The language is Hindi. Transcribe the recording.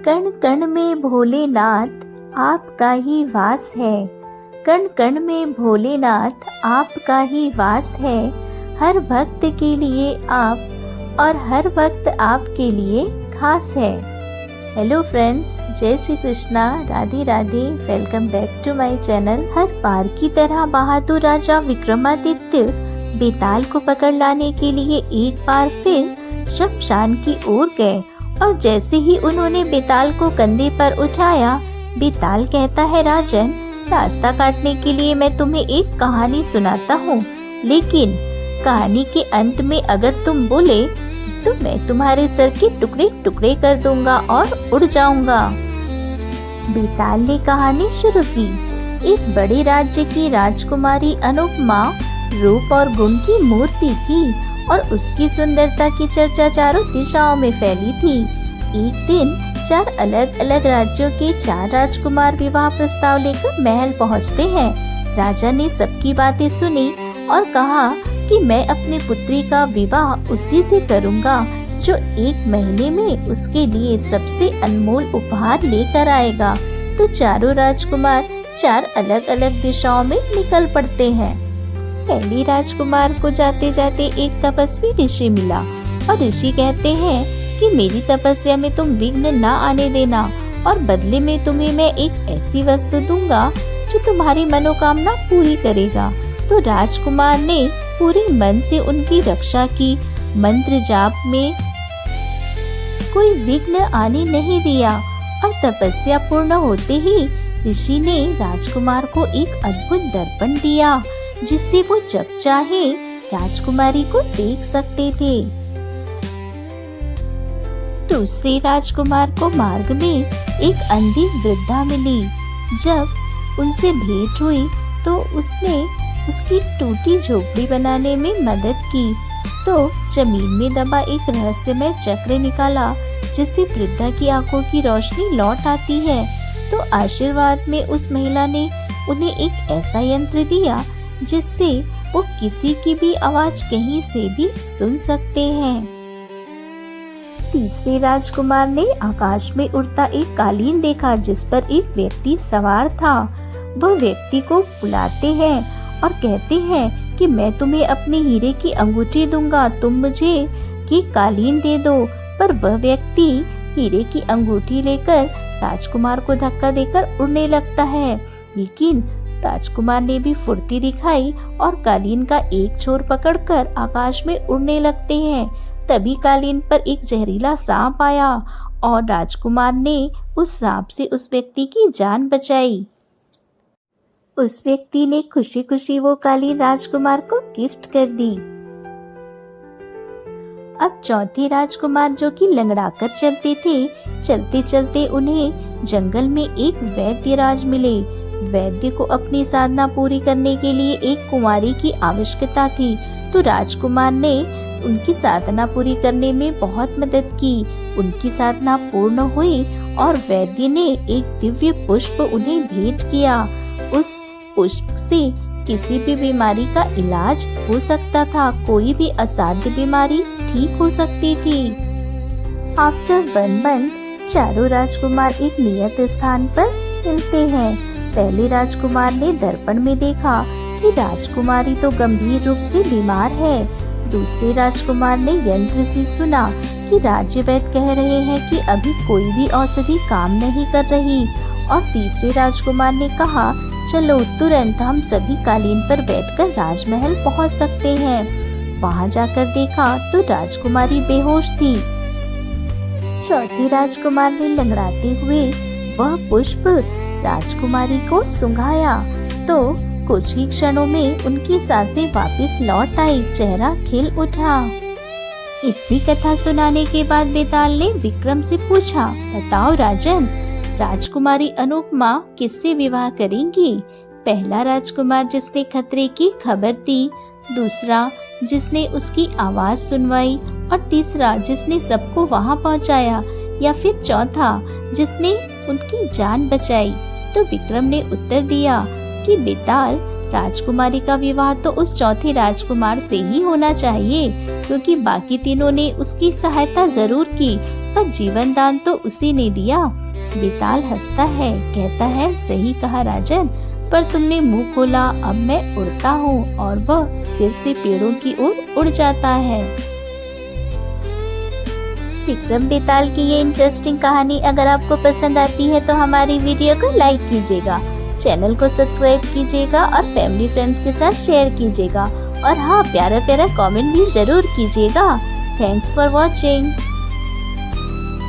कण कण में भोलेनाथ आपका ही वास है। कण कण में भोलेनाथ आपका ही वास है। हर भक्त के लिए आप और हर भक्त आपके लिए खास है। हेलो फ्रेंड्स, जय Shri Krishna, Radhe Radhe. Welcome back to my channel. हर बार की तरह बहादुर राजा विक्रमादित्य बेताल को पकड़ लाने के लिए एक बार फिर शमशान की ओर गए और जैसे ही उन्होंने बेताल को कंधे पर उठाया, बेताल कहता है, राजन, रास्ता काटने के लिए मैं तुम्हें एक कहानी सुनाता हूँ, लेकिन कहानी के अंत में अगर तुम बोले तो मैं तुम्हारे सर के टुकड़े टुकड़े कर दूंगा और उड़ जाऊंगा। बेताल ने कहानी शुरू की। एक बड़े राज्य की राजकुमारी अनुपमा रूप और गुण की मूर्ति थी और उसकी सुंदरता की चर्चा चारों दिशाओं में फैली थी। एक दिन 4 अलग अलग राज्यों के 4 राजकुमार विवाह प्रस्ताव लेकर महल पहुंचते हैं। राजा ने सबकी बातें सुनी और कहा कि मैं अपनी पुत्री का विवाह उसी से करूंगा जो 1 महीने में उसके लिए सबसे अनमोल उपहार लेकर आएगा। तो चारों राजकुमार 4 अलग अलग दिशाओं में निकल पड़ते हैं। पहली राजकुमार को जाते जाते एक तपस्वी ऋषि मिला और ऋषि कहते हैं कि मेरी तपस्या में तुम विघ्न न आने देना और बदले में तुम्हें मैं एक ऐसी वस्तु दूंगा जो तुम्हारी मनोकामना पूरी करेगा। तो राजकुमार ने पूरे मन से उनकी रक्षा की। मंत्र जाप में कोई विघ्न आने नहीं दिया और तपस्या पूर्ण होते ही ऋषि ने राजकुमार को एक अद्भुत दर्पण दिया जिससे वो जब चाहे राजकुमारी को देख सकते थे। दूसरे राजकुमार को मार्ग में एक अंधी वृद्धा मिली। जब उनसे भेंट हुई तो उसने उसकी टूटी झोपड़ी बनाने में मदद की। तो जमीन में दबा एक रहस्यमय चक्र निकाला जिससे वृद्धा की आंखों की रोशनी लौट आती है। तो आशीर्वाद में उस महिला ने उन्हें एक ऐसा यंत्र दिया जिससे वो किसी की भी आवाज कहीं से भी सुन सकते हैं। तीसरे राजकुमार ने आकाश में उड़ता एक कालीन देखा जिस पर एक व्यक्ति सवार था। वह व्यक्ति को बुलाते हैं और कहते हैं कि मैं तुम्हें अपने हीरे की अंगूठी दूंगा, तुम मुझे ये कालीन दे दो। पर वह व्यक्ति हीरे की अंगूठी लेकर राजकुमार को धक्का देकर उड़ने लगता है, लेकिन राजकुमार ने भी फुर्ती दिखाई और कालीन का एक छोर पकड़कर आकाश में उड़ने लगते हैं। तभी कालीन पर एक जहरीला सांप आया और राजकुमार ने उस सांप से उस व्यक्ति की जान बचाई। उस व्यक्ति ने खुशी खुशी वो कालीन राजकुमार को गिफ्ट कर दी। अब चौथे राजकुमार जो कि लंगड़ाकर चलते थे, चलते चलते उन्हें जंगल में एक वैद्यराज मिले। वैद्य को अपनी साधना पूरी करने के लिए एक कुंवारी की आवश्यकता थी। तो राजकुमार ने उनकी साधना पूरी करने में बहुत मदद की। उनकी साधना पूर्ण हुई और वैद्य ने एक दिव्य पुष्प उन्हें भेंट किया। उस पुष्प से किसी भी बीमारी का इलाज हो सकता था, कोई भी असाध्य बीमारी ठीक हो सकती थी। आफ्टर 1 मंथ चारों राजकुमार एक नियत स्थान पर मिलते हैं। पहले राजकुमार ने दर्पण में देखा कि राजकुमारी तो गंभीर रूप से बीमार है। दूसरे राजकुमार ने यंत्र से सुना कि राज्य वैद्य कह रहे हैं कि अभी कोई भी औषधि काम नहीं कर रही। और तीसरे राजकुमार ने कहा, चलो तुरंत हम सभी कालीन पर बैठकर राजमहल पहुंच सकते हैं। वहां जाकर देखा तो राजकुमारी बेहोश थी। चौथे राजकुमार ने लंगड़ाते हुए वह पुष्प राजकुमारी को सुंघाया तो कुछ ही क्षणों में उनकी सांसें वापस लौट आई, चेहरा खिल उठा। इतनी कथा सुनाने के बाद बेताल ने विक्रम से पूछा, बताओ राजन, राजकुमारी अनुपमा किससे विवाह करेंगी? पहला राजकुमार जिसने खतरे की खबर दी, दूसरा जिसने उसकी आवाज सुनवाई और तीसरा जिसने सबको वहां पहुंचाया, या फिर चौथा जिसने उनकी जान बचाई? तो विक्रम ने उत्तर दिया कि बेताल, राजकुमारी का विवाह तो उस चौथे राजकुमार से ही होना चाहिए, क्योंकि बाकी तीनों ने उसकी सहायता जरूर की पर जीवन दान तो उसी ने दिया। बेताल हंसता है, कहता है, सही कहा राजन, पर तुमने मुंह खोला, अब मैं उड़ता हूँ। और वह फिर से पेड़ों की ओर उड़ जाता है। विक्रम बेताल की ये इंटरेस्टिंग कहानी अगर आपको पसंद आती है तो हमारी वीडियो को लाइक कीजिएगा, चैनल को सब्सक्राइब कीजिएगा और फैमिली फ्रेंड्स के साथ शेयर कीजिएगा। और हाँ, प्यारा प्यारा कमेंट भी जरूर कीजिएगा। Thanks for watching.